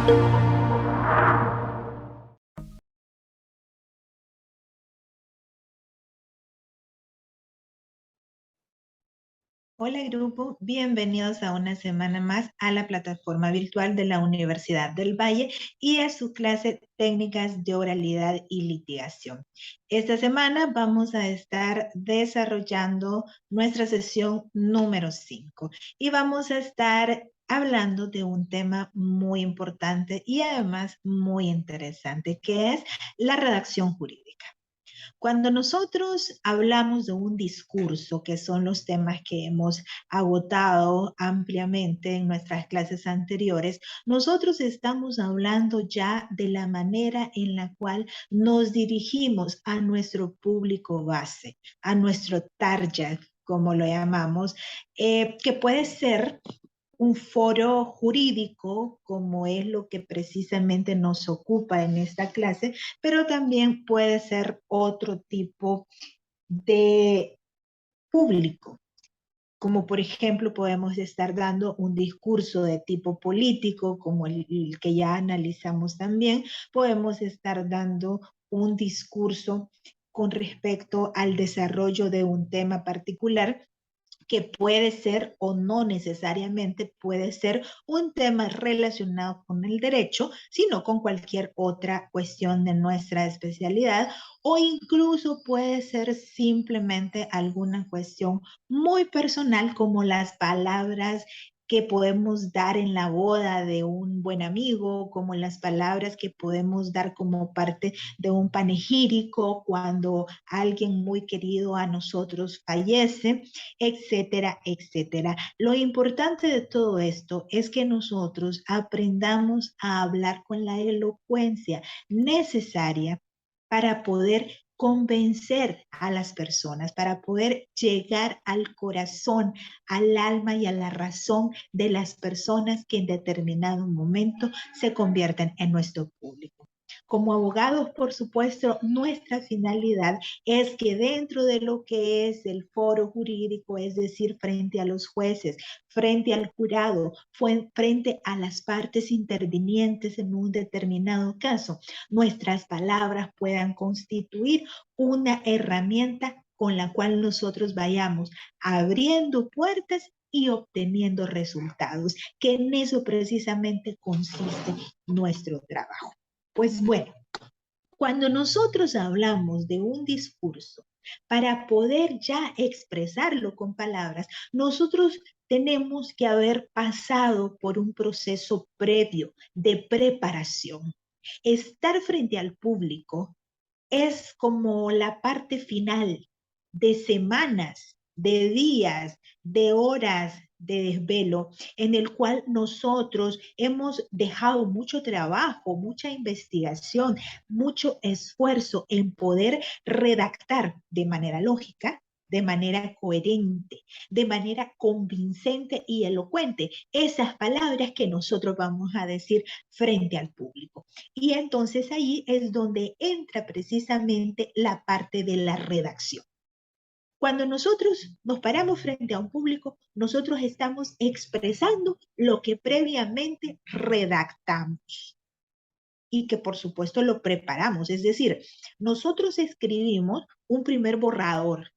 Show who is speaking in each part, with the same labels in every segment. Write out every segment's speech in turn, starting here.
Speaker 1: Hola grupo, bienvenidos a una semana más a la plataforma virtual de la Universidad del Valle y a su clase Técnicas de Oralidad y Litigación. Esta semana vamos a estar desarrollando nuestra sesión número 5 y vamos a estar hablando de un tema muy importante y además muy interesante, que es la redacción jurídica. Cuando nosotros hablamos de un discurso, que son los temas que hemos agotado ampliamente en nuestras clases anteriores, nosotros estamos hablando ya de la manera en la cual nos dirigimos a nuestro público base, a nuestro target, como lo llamamos, que puede ser un foro jurídico, como es lo que precisamente nos ocupa en esta clase, pero también puede ser otro tipo de público. Como por ejemplo podemos estar dando un discurso de tipo político, como el que ya analizamos también, podemos estar dando un discurso con respecto al desarrollo de un tema particular, que puede ser o no necesariamente puede ser un tema relacionado con el derecho, sino con cualquier otra cuestión de nuestra especialidad, o incluso puede ser simplemente alguna cuestión muy personal, como las palabras que podemos dar en la boda de un buen amigo, como las palabras que podemos dar como parte de un panegírico cuando alguien muy querido a nosotros fallece, etcétera, etcétera. Lo importante de todo esto es que nosotros aprendamos a hablar con la elocuencia necesaria para poder convencer a las personas, para poder llegar al corazón, al alma y a la razón de las personas que en determinado momento se convierten en nuestro público. Como abogados, por supuesto, nuestra finalidad es que dentro de lo que es el foro jurídico, es decir, frente a los jueces, frente al jurado, frente a las partes intervinientes en un determinado caso, nuestras palabras puedan constituir una herramienta con la cual nosotros vayamos abriendo puertas y obteniendo resultados, que en eso precisamente consiste nuestro trabajo. Pues bueno, cuando nosotros hablamos de un discurso, para poder ya expresarlo con palabras, nosotros tenemos que haber pasado por un proceso previo de preparación. Estar frente al público es como la parte final de semanas, de días, de horas de desvelo, en el cual nosotros hemos dejado mucho trabajo, mucha investigación, mucho esfuerzo en poder redactar de manera lógica, de manera coherente, de manera convincente y elocuente esas palabras que nosotros vamos a decir frente al público. Y entonces ahí es donde entra precisamente la parte de la redacción. Cuando nosotros nos paramos frente a un público, nosotros estamos expresando lo que previamente redactamos y que por supuesto lo preparamos. Es decir, nosotros escribimos un primer borrador,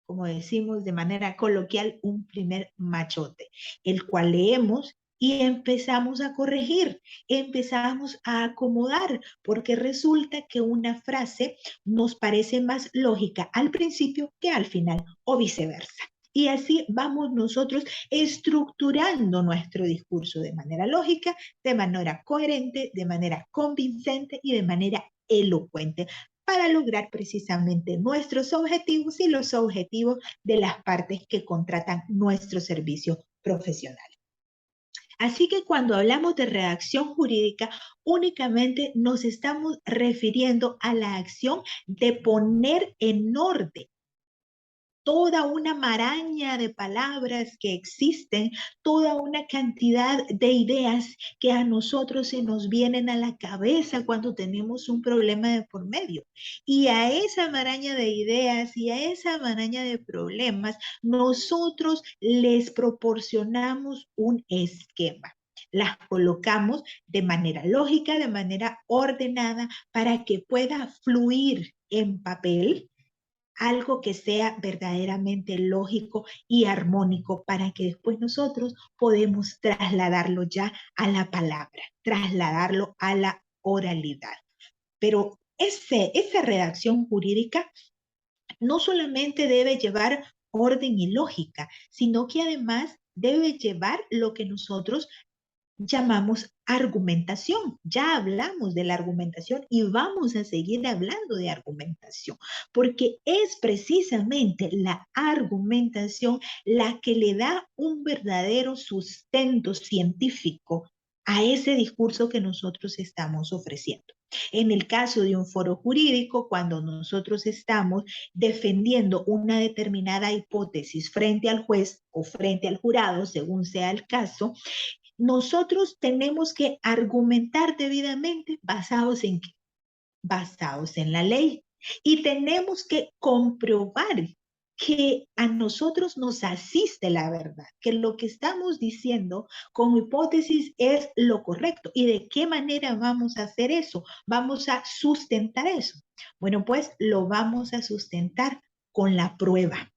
Speaker 1: como decimos de manera coloquial, un primer machote, el cual leemos y empezamos a corregir, empezamos a acomodar, porque resulta que una frase nos parece más lógica al principio que al final, o viceversa. Y así vamos nosotros estructurando nuestro discurso de manera lógica, de manera coherente, de manera convincente y de manera elocuente, para lograr precisamente nuestros objetivos y los objetivos de las partes que contratan nuestro servicio profesional. Así que cuando hablamos de redacción jurídica, únicamente nos estamos refiriendo a la acción de poner en orden toda una maraña de palabras que existen, toda una cantidad de ideas que a nosotros se nos vienen a la cabeza cuando tenemos un problema de por medio. Y a esa maraña de ideas y a esa maraña de problemas, nosotros les proporcionamos un esquema. las colocamos de manera lógica, de manera ordenada, para que pueda fluir en papel algo que sea verdaderamente lógico y armónico para que después nosotros podemos trasladarlo ya a la palabra, trasladarlo a la oralidad. Pero esa redacción jurídica no solamente debe llevar orden y lógica, sino que además debe llevar lo que nosotros llamamos argumentación. Ya hablamos de la argumentación y vamos a seguir hablando de argumentación, porque es precisamente la argumentación la que le da un verdadero sustento científico a ese discurso que nosotros estamos ofreciendo. En el caso de un foro jurídico, cuando nosotros estamos defendiendo una determinada hipótesis frente al juez o frente al jurado, según sea el caso, nosotros tenemos que argumentar debidamente basados en qué? Basados en la ley. Y tenemos que comprobar que a nosotros nos asiste la verdad, que lo que estamos diciendo como hipótesis es lo correcto. ¿Y de qué manera vamos a hacer eso? Vamos a sustentar eso. Bueno, pues lo vamos a sustentar con la prueba.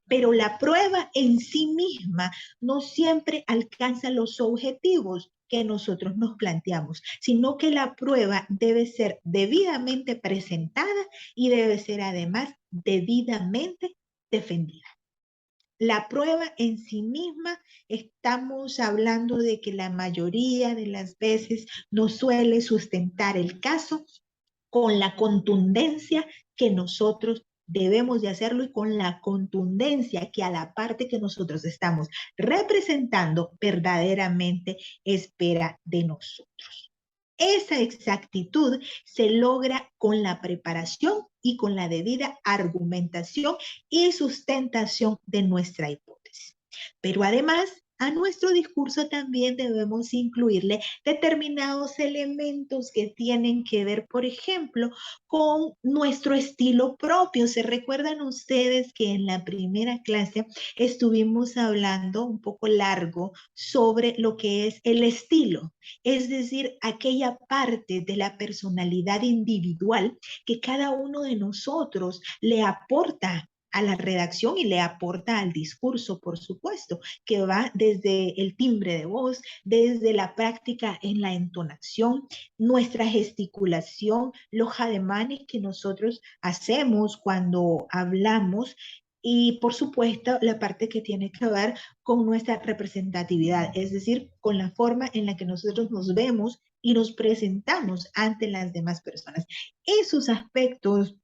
Speaker 1: Pero la prueba en sí misma no siempre alcanza los objetivos que nosotros nos planteamos, sino que la prueba debe ser debidamente presentada y debe ser además debidamente defendida. La prueba en sí misma, estamos hablando de que la mayoría de las veces no suele sustentar el caso con la contundencia que nosotros debemos de hacerlo y con la contundencia que a la parte que nosotros estamos representando verdaderamente espera de nosotros. Esa exactitud se logra con la preparación y con la debida argumentación y sustentación de nuestra hipótesis. Pero además, a nuestro discurso también debemos incluirle determinados elementos que tienen que ver, por ejemplo, con nuestro estilo propio. ¿Se recuerdan ustedes que en la primera clase estuvimos hablando un poco largo sobre lo que es el estilo? Es decir, aquella parte de la personalidad individual que cada uno de nosotros le aporta a la redacción y le aporta al discurso, por supuesto, que va desde el timbre de voz, desde la práctica en la entonación, nuestra gesticulación, los ademanes que nosotros hacemos cuando hablamos y, por supuesto, la parte que tiene que ver con nuestra representatividad, es decir, con la forma en la que nosotros nos vemos y nos presentamos ante las demás personas. Esos aspectos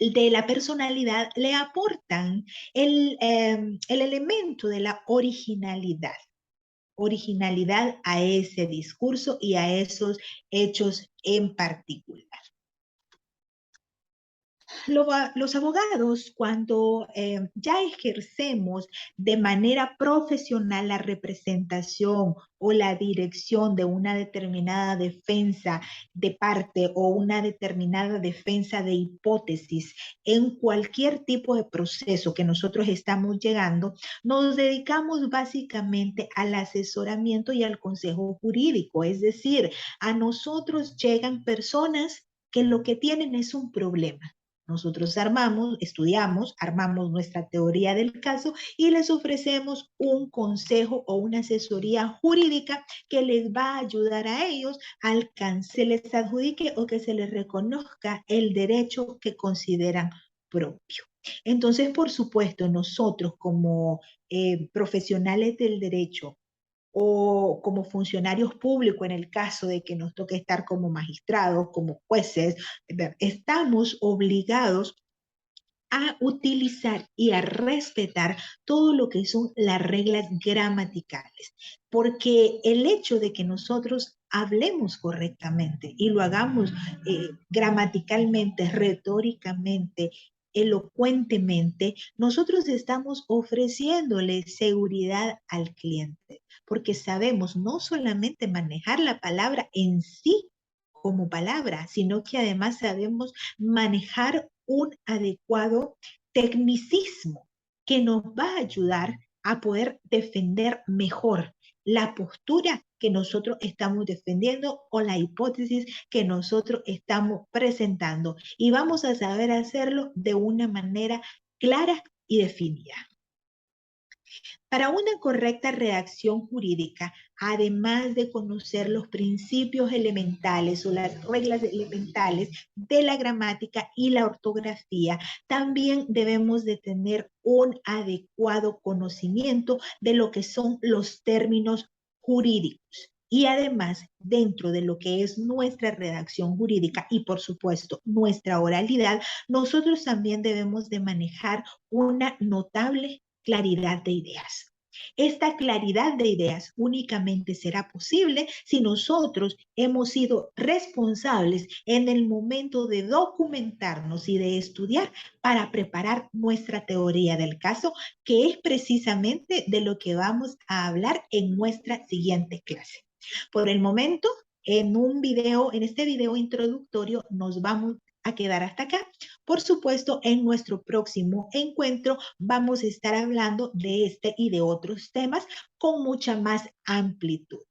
Speaker 1: de la personalidad le aportan el elemento de la originalidad a ese discurso y a esos hechos en particular. Los abogados, cuando ya ejercemos de manera profesional la representación o la dirección de una determinada defensa de parte o una determinada defensa de hipótesis en cualquier tipo de proceso que nosotros estamos llegando, nos dedicamos básicamente al asesoramiento y al consejo jurídico, es decir, a nosotros llegan personas que lo que tienen es un problema. Nosotros estudiamos, armamos nuestra teoría del caso y les ofrecemos un consejo o una asesoría jurídica que les va a ayudar a ellos a que se les adjudique o que se les reconozca el derecho que consideran propio. Entonces, por supuesto, nosotros como profesionales del derecho o como funcionarios públicos en el caso de que nos toque estar como magistrados, como jueces, estamos obligados a utilizar y a respetar todo lo que son las reglas gramaticales, porque el hecho de que nosotros hablemos correctamente y lo hagamos gramaticalmente, retóricamente, elocuentemente, nosotros estamos ofreciéndole seguridad al cliente, porque sabemos no solamente manejar la palabra en sí como palabra, sino que además sabemos manejar un adecuado tecnicismo que nos va a ayudar a poder defender mejor la postura que nosotros estamos defendiendo o la hipótesis que nosotros estamos presentando. Y vamos a saber hacerlo de una manera clara y definida. Para una correcta redacción jurídica, además de conocer los principios elementales o las reglas elementales de la gramática y la ortografía, también debemos de tener un adecuado conocimiento de lo que son los términos jurídicos. Y además, dentro de lo que es nuestra redacción jurídica y por supuesto nuestra oralidad, nosotros también debemos de manejar una notable claridad de ideas. Esta claridad de ideas únicamente será posible si nosotros hemos sido responsables en el momento de documentarnos y de estudiar para preparar nuestra teoría del caso, que es precisamente de lo que vamos a hablar en nuestra siguiente clase. Por el momento, en este video introductorio nos vamos a quedar hasta acá. Por supuesto, en nuestro próximo encuentro vamos a estar hablando de este y de otros temas con mucha más amplitud.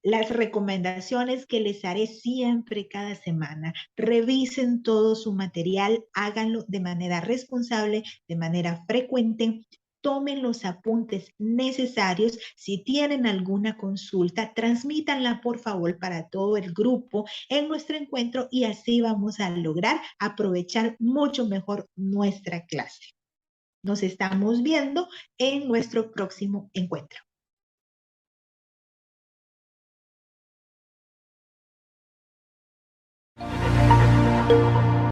Speaker 1: Las recomendaciones que les haré siempre cada semana: revisen todo su material, háganlo de manera responsable, de manera frecuente, tomen los apuntes necesarios. Si tienen alguna consulta, transmítanla por favor para todo el grupo en nuestro encuentro y así vamos a lograr aprovechar mucho mejor nuestra clase. Nos estamos viendo en nuestro próximo encuentro.